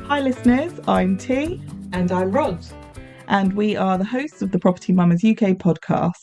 Hi listeners, I'm T And I'm Rod. and we are the hosts of the Property Mamas UK podcast.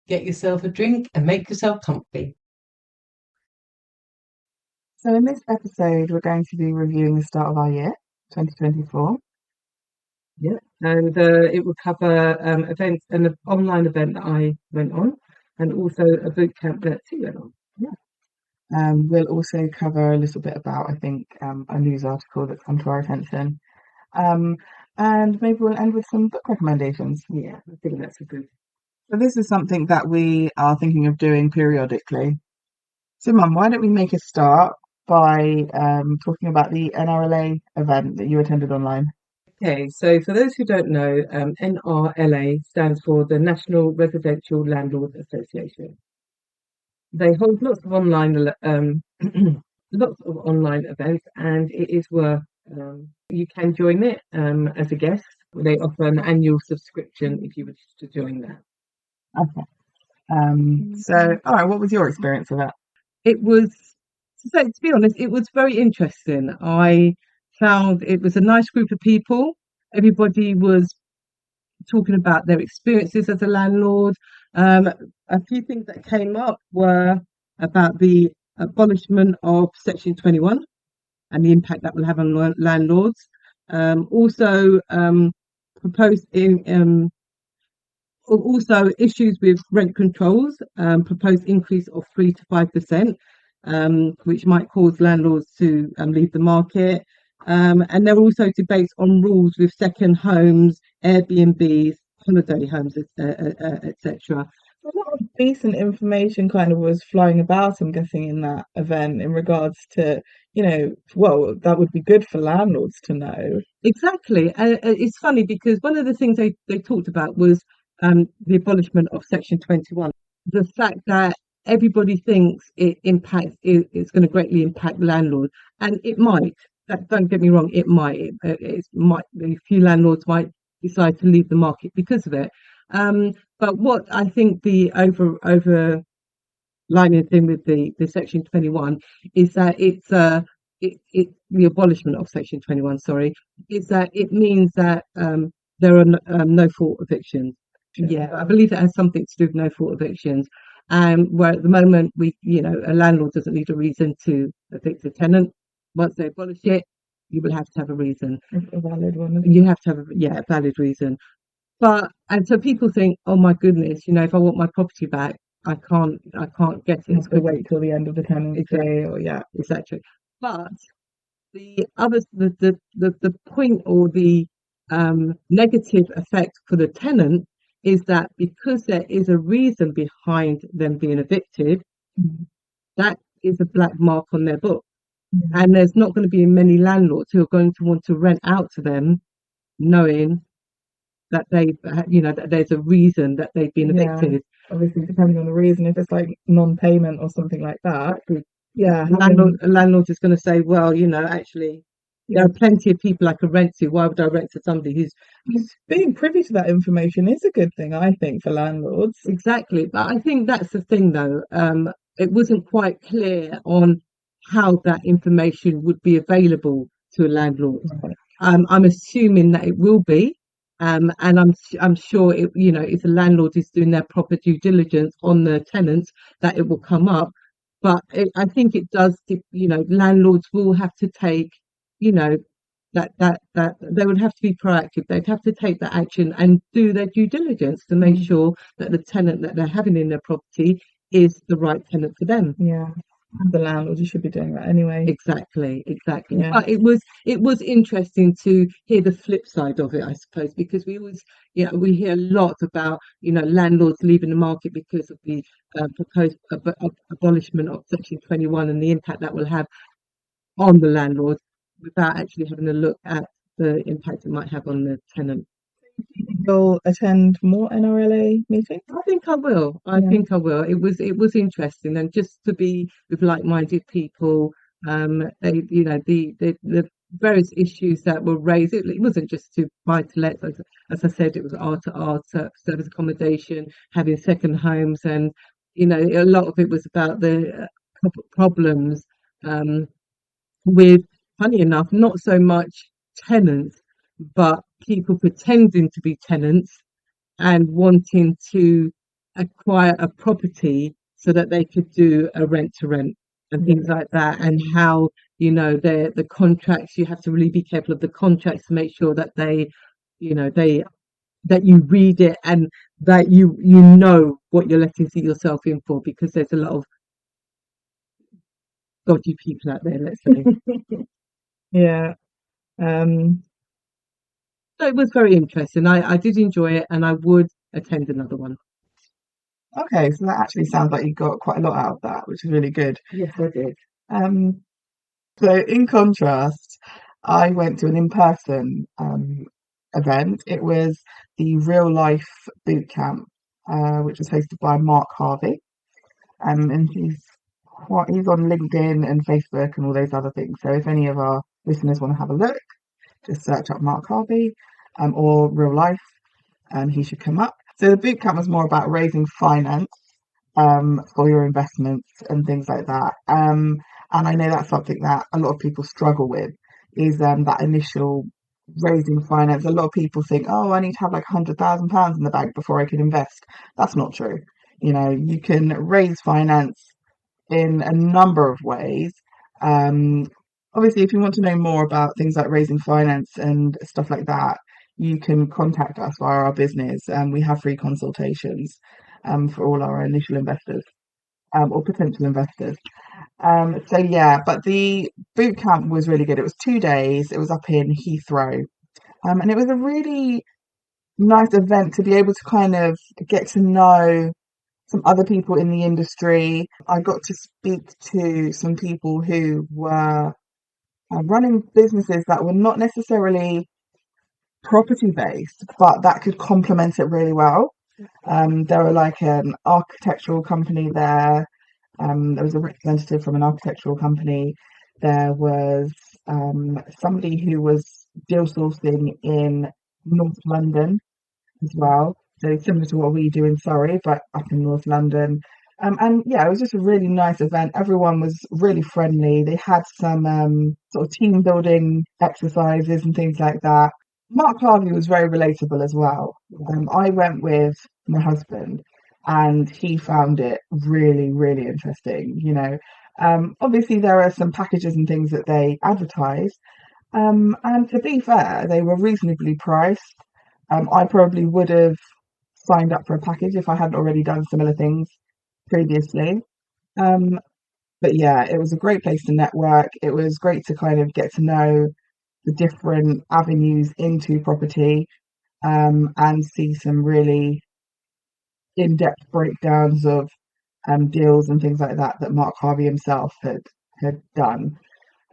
Get yourself a drink and make yourself comfy. So in this episode, we're going to be reviewing the start of our year, 2024. Yeah, and it will cover events, an online event that I went on, and also a boot camp that T went on. We'll also cover a little bit about, I think, a news article that's come to our attention. And maybe we'll end with some book recommendations. Yeah, I think that's a good. So this is something that we are thinking of doing periodically. So Mum, why don't we make a start by talking about the NRLA event that you attended online? Okay, so for those who don't know, NRLA stands for the National Residential Landlord Association. They hold lots of online lots of online events, and it is worth you can join it as a guest. They offer an annual subscription if you wish to join that. Okay. All right, what was your experience of it? It was, to be honest, it was very interesting. I found it was a nice group of people. Everybody was talking about their experiences as a landlord. A few things that came up were about the abolishment of Section 21 and the impact that will have on landlords. Proposed in also issues with rent controls, proposed increase of 3 to 5%, which might cause landlords to leave the market. And there were also debates on rules with second homes, Airbnbs, holiday homes, etc. A lot of decent information kind of was flying about, I'm guessing, in that event in regards to, well, that would be good for landlords to know. Exactly. It's funny because one of the things they talked about was the abolishment of Section 21. The fact that everybody thinks it's going to greatly impact landlords, and it might. Don't get me wrong, it might. It might. A few landlords might decide to leave the market because of it. But what I think the overlining thing with the Section 21 is that the abolishment of Section 21, sorry, is that it means that there are no fault evictions. Yeah, I believe it has something to do with no fault evictions. Where at the moment a landlord doesn't need a reason to evict a tenant. Once they abolish it, you will have to have a reason. A valid one. You have to have a valid reason. And so people think, oh my goodness, if I want my property back, I can't get it. You have to wait till the end of the tenancy, Exactly. But the point or the negative effect for the tenant is that because there is a reason behind them being evicted, that is a black mark on their book. And there's not going to be many landlords who are going to want to rent out to them knowing that that there's a reason that they've been evicted. Obviously, depending on the reason, if it's like non-payment or something like that, a landlord is going to say, well, actually, there are plenty of people I could rent to. Why would I rent to somebody who's being privy to that information is a good thing, I think, for landlords. Exactly, but I think that's the thing, though. It wasn't quite clear on how that information would be available to a landlord. Right. I'm assuming that it will be. And I'm sure if the landlord is doing their proper due diligence on the tenants, that it will come up. But I think it does. Landlords will have to take, that they would have to be proactive. They'd have to take that action and do their due diligence to make sure that the tenant that they're having in their property is the right tenant for them. Yeah. The landlord, you should be doing that anyway. Exactly. Yeah. But it was interesting to hear the flip side of it, I suppose, because we always, we hear a lot about, landlords leaving the market because of the proposed abolishment of Section 21 and the impact that will have on the landlord, without actually having a look at the impact it might have on the tenant. You'll attend more NRLA meetings? I think I will. It was interesting, and just to be with like-minded people. The various issues that were raised. It wasn't just to buy to let. As I said, it was art to art, service accommodation, having second homes, and a lot of it was about the problems with, funny enough, not so much tenants, but people pretending to be tenants and wanting to acquire a property so that they could do a rent to rent and things Yeah. like that, and how the contracts, you have to really be careful of the contracts to make sure that they that you read it, and that you know what you're letting see yourself in for, because there's a lot of dodgy people out there, let's say. Yeah. Um, So it was very interesting. I did enjoy it, and I would attend another one. okay, so that actually sounds like you got quite a lot out of that, which is really good. Yes, I did. Um, so in contrast, I went to an in-person event. It was the real life boot camp, which was hosted by Mark Harvey. And he's on LinkedIn and Facebook and all those other things. So if any of our listeners want to have a look, just search up Mark Harvey, or real life, and he should come up. So the boot camp was more about raising finance, for your investments and things like that. And I know that's something that a lot of people struggle with, is that initial raising finance. A lot of people think, oh, I need to have like £100,000 in the bank before I can invest. That's not true. You can raise finance in a number of ways. Um, Obviously, if you want to know more about things like raising finance and stuff like that, you can contact us via our business. We have free consultations, for all our initial investors, or potential investors. So yeah, but the boot camp was really good. It was 2 days. It was up in Heathrow, and it was a really nice event to be able to kind of get to know some other people in the industry. I got to speak to some people who were running businesses that were not necessarily property based, but that could complement it really well. There were like an architectural company there. There was a representative from an architectural company. There was somebody who was deal sourcing in North London as well. So similar to what we do in Surrey, but up in North London. And yeah, it was just a really nice event. Everyone was really friendly. They had some sort of team building exercises and things like that. Mark Harvey was very relatable as well. I went with my husband, and he found it really, really interesting. Obviously there are some packages and things that they advertise, and to be fair, they were reasonably priced. I probably would have signed up for a package if I hadn't already done similar things previously. Um, but yeah, it was a great place to network. It was great to kind of get to know the different avenues into property, and see some really in-depth breakdowns of deals and things like that that Mark Harvey himself had done.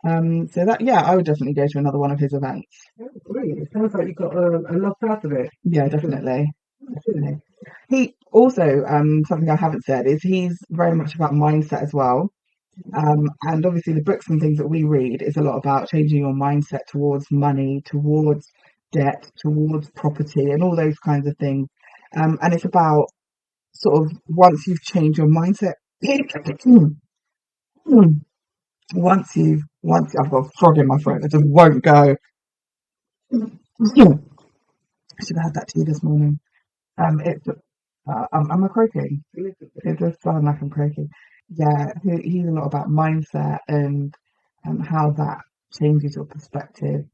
So that, yeah, I would definitely go to another one of his events. Oh, brilliant. It sounds like you got a lot out of it. Yeah, definitely. Definitely. He also, something I haven't said is he's very much about mindset as well. And obviously the books and things that we read is a lot about changing your mindset towards money, towards debt, towards property, and all those kinds of things. And it's about sort of once you've changed your mindset, once I've got a frog in my throat that just won't go. I should have had that tea this morning. Am I croaking? It does sound like I'm croaking. Yeah, he's a lot about mindset and how that changes your perspective,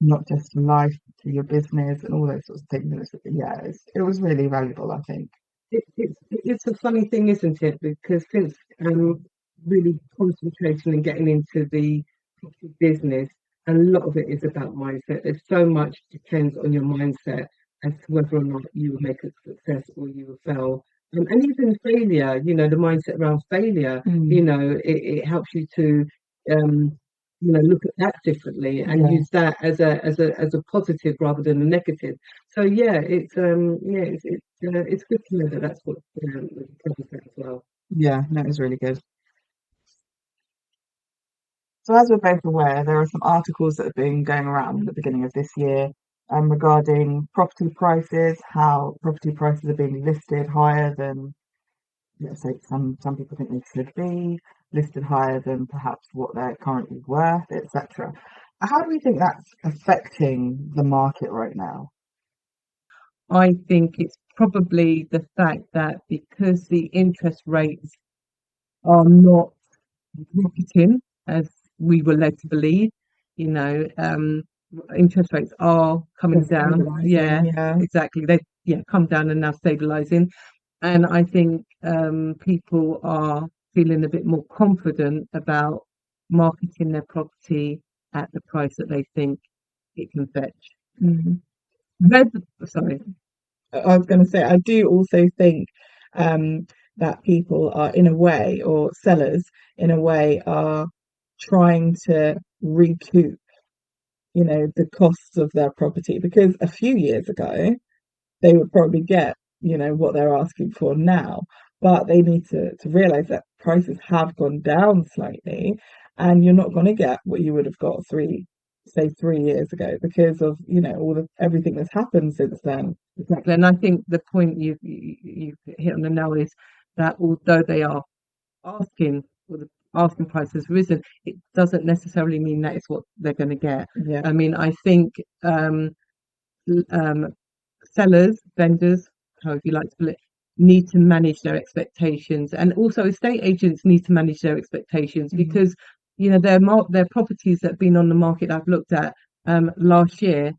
not just in life, to your business and all those sorts of things. And it was really valuable, I think. It's a funny thing, isn't it? Because since really concentrating and getting into the property business, a lot of it is about mindset. There's so much depends on your mindset as to whether or not you will make a success or you will fail. And even failure, the mindset around failure, Mm, it helps you to um, look at that differently and yeah, use that as a positive rather than a negative. So it's good to know that that's what the covers that as well. yeah, that was really good. So, as we're both aware, there are some articles that have been going around at the beginning of this year, regarding property prices, how property prices are being listed higher than, let's say, some people think they should be, listed higher than perhaps what they're currently worth, etc. How do you think that's affecting the market right now? I think it's probably the fact that because the interest rates are not rocketing as we were led to believe, you know, interest rates are They're coming down. stabilizing, Yeah, yeah. exactly. They yeah come down and now stabilizing. And I think people are feeling a bit more confident about marketing their property at the price that they think it can fetch. Mm. Red, sorry. I was going to say, I do also think um, that people are, in a way, or sellers, in a way, are trying to recoup, the costs of their property because a few years ago, they would probably get, what they're asking for now. But they need to realize that prices have gone down slightly, and you're not going to get what you would have got say 3 years ago because of, all the everything that's happened since then. Exactly. And I think the point you've hit on the nail is that although they are asking, or the asking price has risen, it doesn't necessarily mean that is what they're going to get. Yeah. I mean, I think um, sellers, vendors, however you like to put it, need to manage their expectations, and also estate agents need to manage their expectations Mhm. because their properties that have been on the market I've looked at last year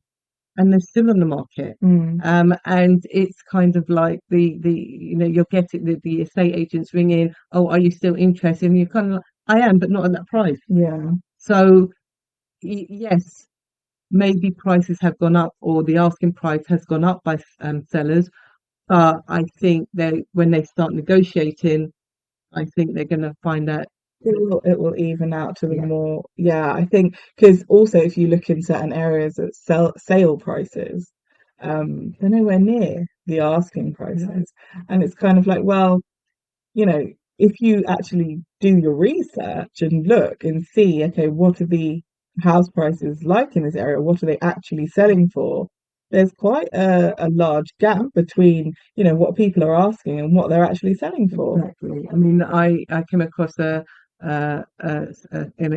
and they're still on the market. Mm. And it's kind of like you're getting the estate agents ring in, oh, are you still interested? And you're kind of like, I am, but not at that price. Yeah. So yes, maybe prices have gone up or the asking price has gone up by sellers, but I think they when they start negotiating, I think they're going to find that It will even out to the yeah, more, yeah, I think because also if you look in certain areas at sale prices, they're nowhere near the asking no, prices. And it's kind of like, well, you know, if you actually do your research and look and see, okay, what are the house prices like in this area? What are they actually selling for? There's quite a large gap between, what people are asking and what they're actually selling for. exactly. I mean, I came across an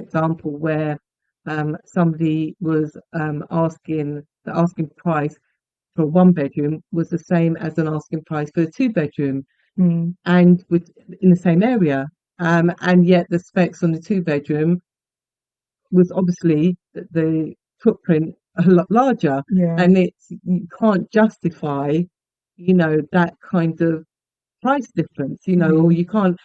example where somebody was asking the asking price for a one bedroom was the same as an asking price for a two bedroom, Mm, and with in the same area. And yet the specs on the two bedroom was obviously the footprint a lot larger, yeah, and it's you can't justify, that kind of price difference, or mm, you can't,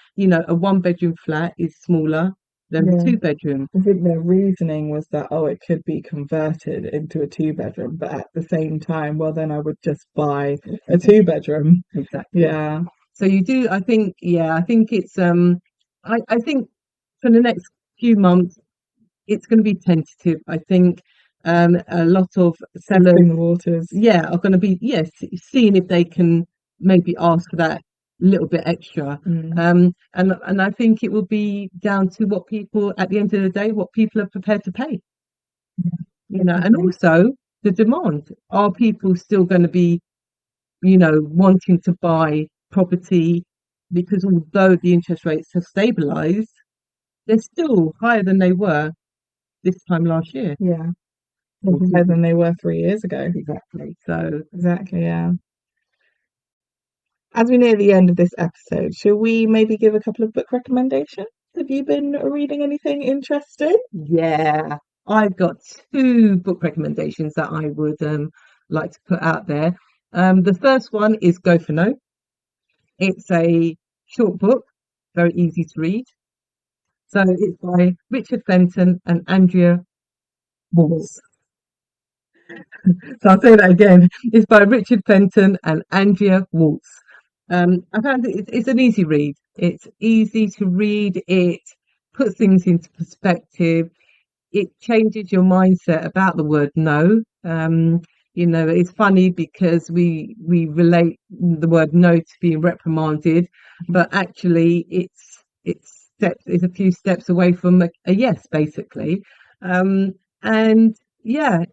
a one bedroom flat is smaller than the yeah. two bedroom. I think their reasoning was that, oh, it could be converted into a two bedroom, but at the same time, well, then I would just buy a two bedroom. Exactly. Yeah. So you do, I think, yeah, I think it's I think for the next few months it's going to be tentative. I think a lot of sellers, Testing the waters. yeah, are going to be, yes, seeing if they can maybe ask for that little bit extra. Mm, And I think it will be down to what people, at the end of the day, what people are prepared to pay, and definitely. also the demand. Are people still going to be, wanting to buy property? Because although the interest rates have stabilized, they're still higher than they were this time last year. Yeah. Or Probably higher people, than they were 3 years ago. exactly. So Exactly, yeah. As we near the end of this episode, shall we maybe give a couple of book recommendations? Have you been reading anything interesting? yeah, I've got two book recommendations that I would like to put out there. The first one is Go for No. It's a short book, very easy to read. So it's by Richard Fenton and Andrea Walls. So I'll say that again. It's by Richard Fenton and Andrea Waltz. I found it's an easy read. It's easy to read. It puts things into perspective. It changes your mindset about the word no. It's funny because we relate the word no to being reprimanded, but actually it's a few steps away from a yes, basically. And yeah,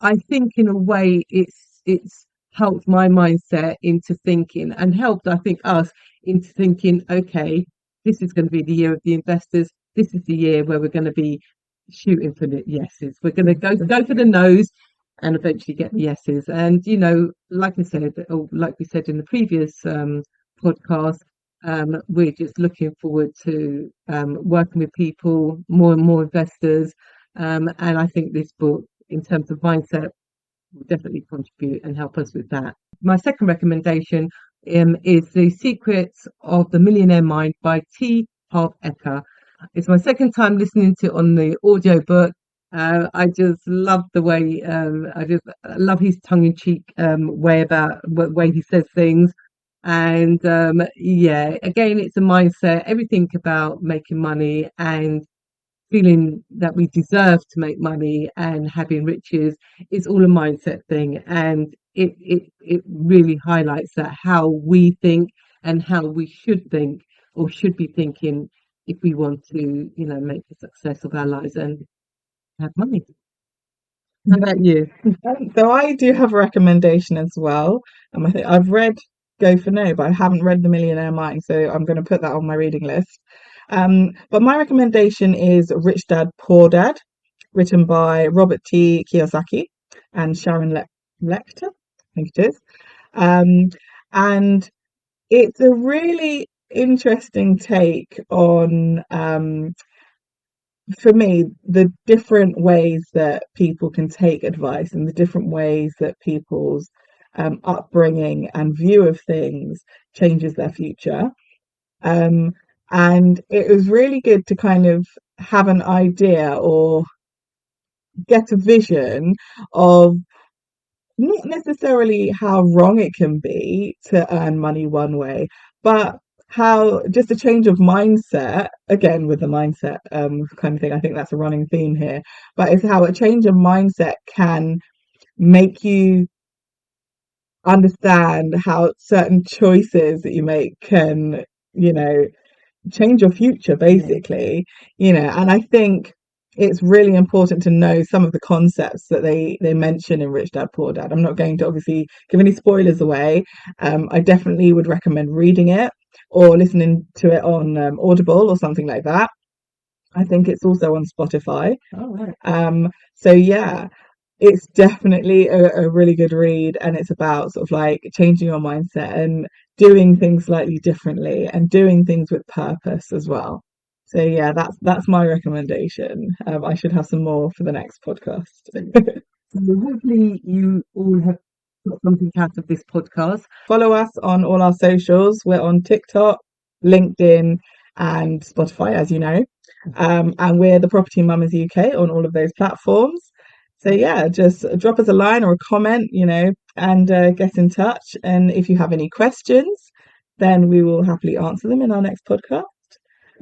I think in a way it's helped my mindset into thinking and helped I think us into thinking, okay, this is going to be the year of the investors. This is the year where we're going to be, shooting for the yeses. We're going to go for the no's and eventually get the yeses. And like I said, or like we said in the previous podcast, we're just looking forward to working with people, more and more investors. And I think this book, in terms of mindset, will definitely contribute and help us with that. My second recommendation is The Secrets of the Millionaire Mind by T. Harv Eker. It's my second time listening to it on the audio book. I just love the way I just love his tongue-in-cheek way he says things, and yeah, again, it's a mindset. Everything about making money and feeling that we deserve to make money and having riches is all a mindset thing, and it really highlights that how we think and how we should think or should be thinking if we want to make a success of our lives and have money. How about you? So I do have a recommendation as well. I think I've read Go for No, but I haven't read The Millionaire Mind, so I'm going to put that on my reading list. But my recommendation is Rich Dad Poor Dad, written by Robert T. Kiyosaki and Sharon Lechter, I think it is. Um, and it's a really interesting take on for me, the different ways that people can take advice and the different ways that people's upbringing and view of things changes their future. Um, and it was really good to kind of have an idea or get a vision of not necessarily how wrong it can be to earn money one way, but how just a change of mindset, again with the mindset kind of thing. I think that's a running theme here, but it's how a change of mindset can make you understand how certain choices that you make can, you know, change your future Yeah, basically, and I think it's really important to know some of the concepts that they mention in Rich Dad Poor Dad. I'm not going to obviously give any spoilers away. I definitely would recommend reading it or listening to it on Audible or something like that. I think it's also on Spotify. all right. So yeah, it's definitely a really good read, and it's about sort of like changing your mindset and doing things slightly differently and doing things with purpose as well. So yeah, that's my recommendation. I should have some more for the next podcast. So hopefully you all have got something out of this podcast. Follow us on all our socials. We're on TikTok, LinkedIn, and Spotify, as you know. And we're the Property Mamas UK on all of those platforms. So yeah, just drop us a line or a comment, and get in touch. And if you have any questions, then we will happily answer them in our next podcast.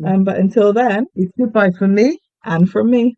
But until then, It's goodbye from me. and from me.